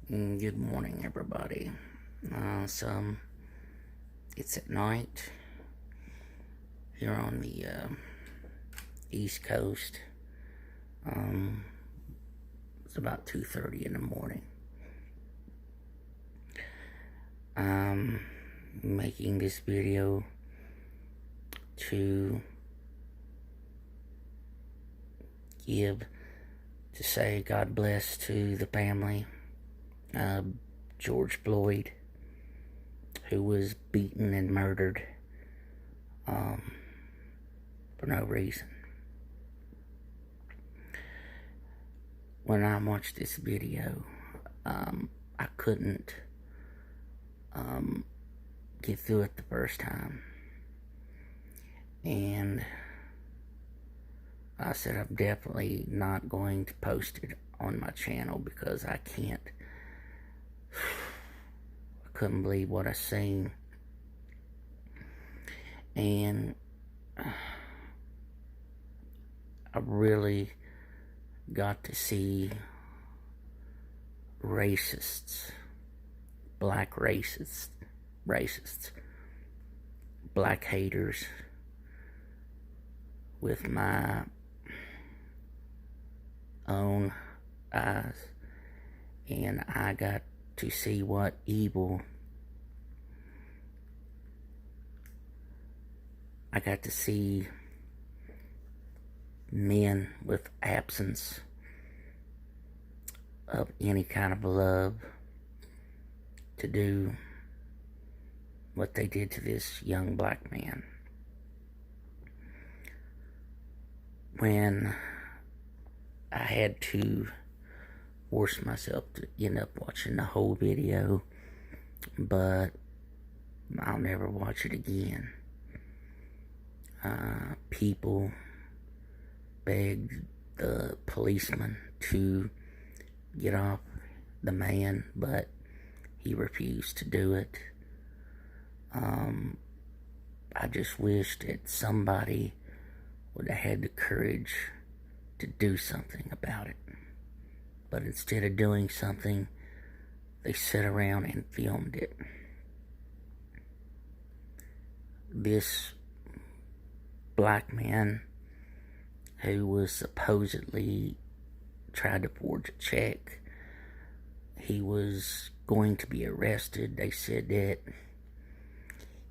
Good morning, everybody. It's at night here on the East Coast. It's about 2:30 in the morning. I'm making this video to say God bless to the family of George Floyd, who was beaten and murdered for no reason. When I watched this video, I couldn't get through it the first time, and I said I'm definitely not going to post it on my channel because I couldn't believe what I seen. And I really got to see racists, black racists, black haters with my own eyes, and I got to see what evil. I got to see men with absence of any kind of love to do what they did to this young black man. When I had to force myself to end up watching the whole video, but I'll never watch it again. People begged the policeman to get off the man, but he refused to do it. I just wished that somebody would have had the courage to do something about it. But instead of doing something, they sat around and filmed it. This black man who was supposedly tried to forge a check, he was going to be arrested. They said that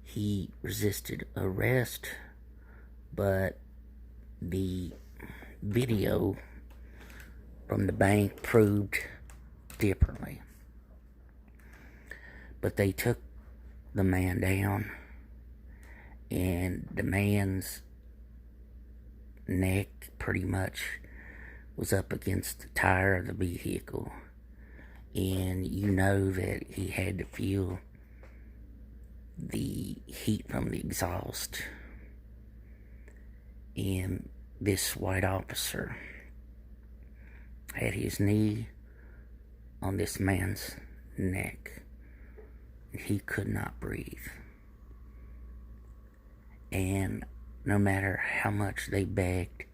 he resisted arrest, but the video from the bank proved differently. But they took the man down, and the man's neck pretty much was up against the tire of the vehicle, and you know that he had to feel the heat from the exhaust. And this white officer had his knee on this man's neck, and he could not breathe. And no matter how much they begged,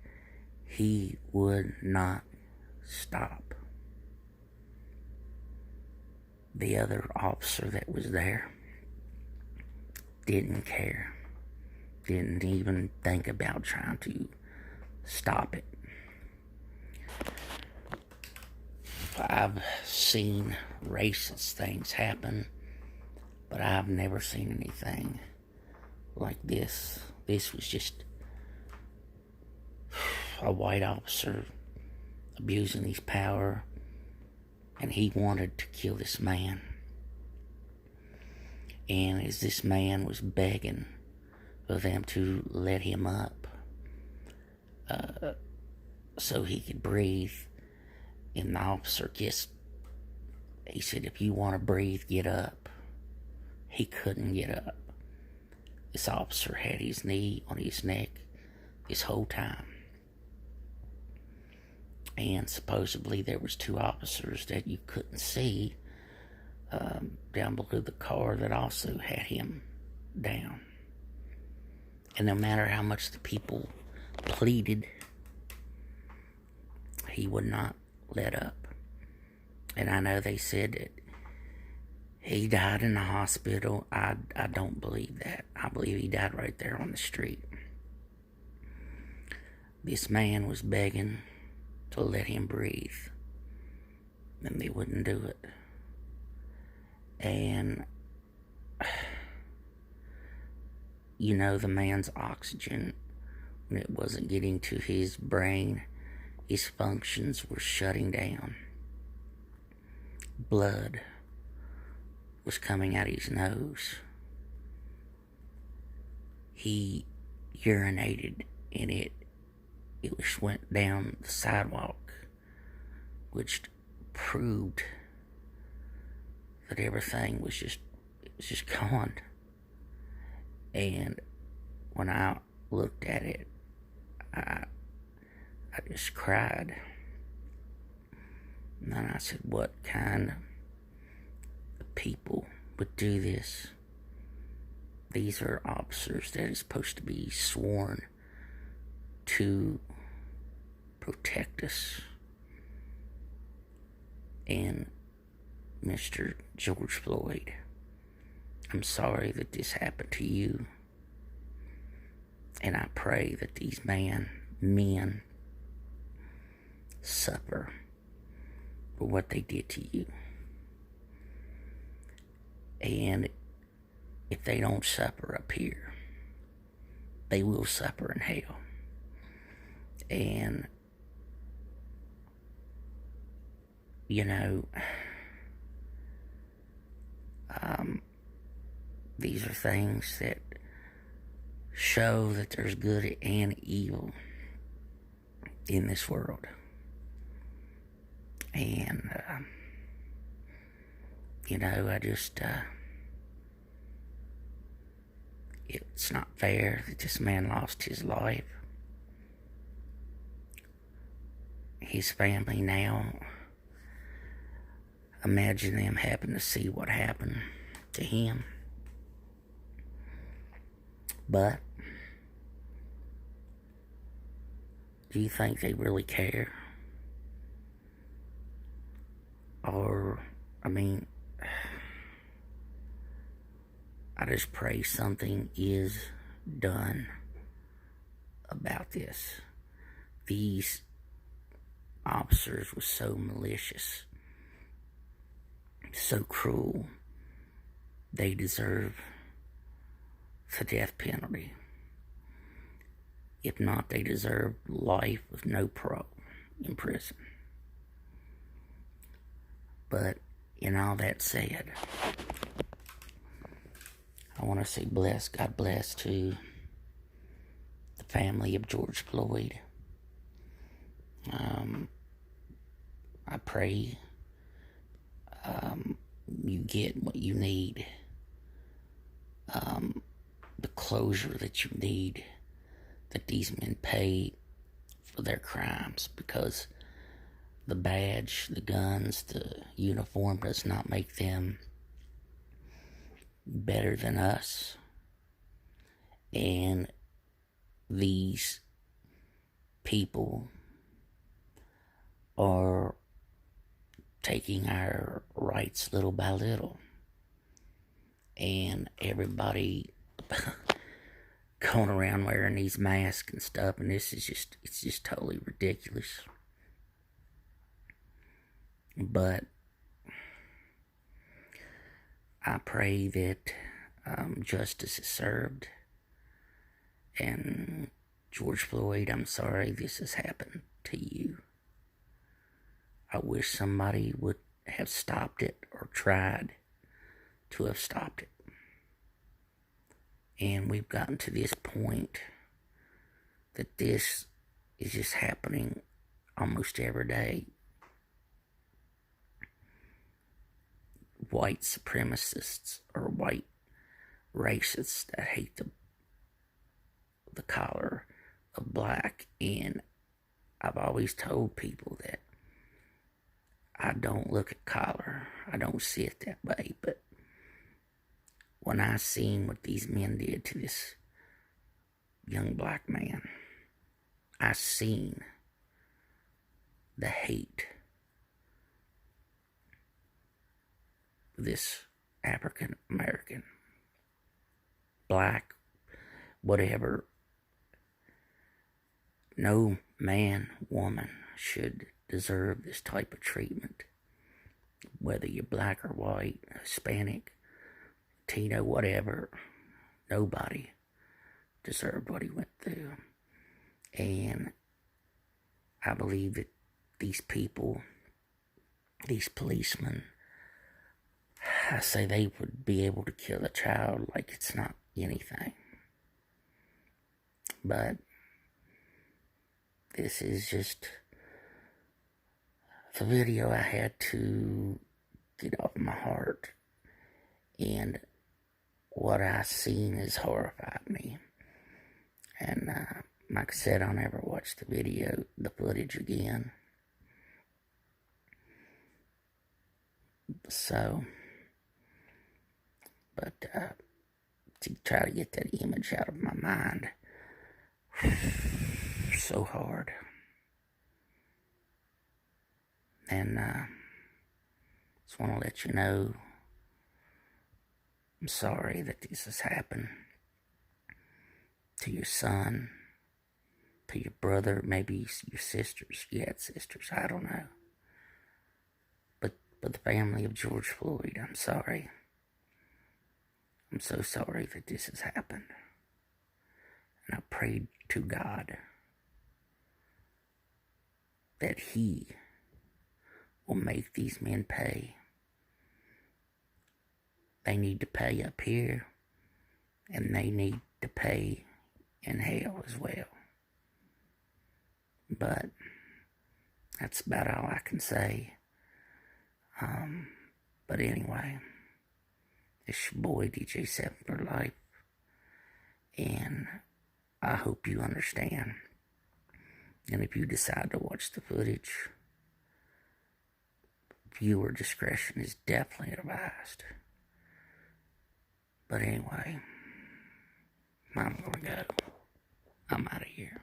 he would not stop. The other officer that was there didn't care, didn't even think about trying to stop it. I've seen racist things happen, but I've never seen anything like this. This was just a white officer abusing his power, and he wanted to kill this man. And as this man was begging for them to let him up so he could breathe, and the officer he said, if you want to breathe, get up. He couldn't get up. This officer had his knee on his neck this whole time. And supposedly there was two officers that you couldn't see down below the car that also had him down. And no matter how much the people pleaded, he would not let up. And I know they said that he died in the hospital. I don't believe that. I believe he died right there on the street. This man was begging to let him breathe, and they wouldn't do it. And you know, the man's oxygen, when it wasn't getting to his brain, his functions were shutting down. Blood was coming out his nose. He urinated and it went down the sidewalk, which proved that everything was just gone. And when I looked at it, I just cried. And then I said, what kind of people would do this? These are officers that are supposed to be sworn to protect us. And Mr. George Floyd, I'm sorry that this happened to you. And I pray that these men suffer for what they did to you. And if they don't suffer up here, they will suffer in hell. And, you know, these are things that show that there's good and evil in this world. And, you know, it's not fair that this man lost his life. His family now, imagine them having to see what happened to him. But do you think they really care? Or, I mean, I just pray something is done about this. These officers were so malicious, so cruel. They deserve the death penalty. If not, they deserve life with no parole in prison. But in all that said, I want to say God bless to the family of George Floyd. I pray you get what you need, the closure that you need, that these men pay for their crimes, because the badge, the guns, the uniform does not make them better than us. And these people are taking our rights little by little. And everybody going around wearing these masks and stuff, and it's just totally ridiculous. But I pray that justice is served. And George Floyd, I'm sorry this has happened to you. I wish somebody would have stopped it or tried to have stopped it. And we've gotten to this point that this is just happening almost every day. White supremacists or white racists that hate the color of black. And I've always told people that I don't look at color. I don't see it that way. But when I seen what these men did to this young black man, I seen the hate this African American, black, whatever. No man, woman should deserve this type of treatment. Whether you're black or white, Hispanic, Latino, whatever, nobody deserved what he went through. And I believe that these people, these policemen, I say they would be able to kill a child like it's not anything. But this is just the video I had to get off my heart. And what I seen has horrified me. And like I said, I'll never watch the footage again. So, but to try to get that image out of my mind, so hard. And just want to let you know, I'm sorry that this has happened to your son, to your brother, maybe your sisters. You had sisters, I don't know. But the family of George Floyd, I'm sorry. I'm so sorry that this has happened. And I prayed to God that He will make these men pay. They need to pay up here, and they need to pay in hell as well. But that's about all I can say. But anyway, it's your boy DJ 7 for Life, and I hope you understand. And if you decide to watch the footage, viewer discretion is definitely advised. But anyway, I'm gonna go. I'm out of here.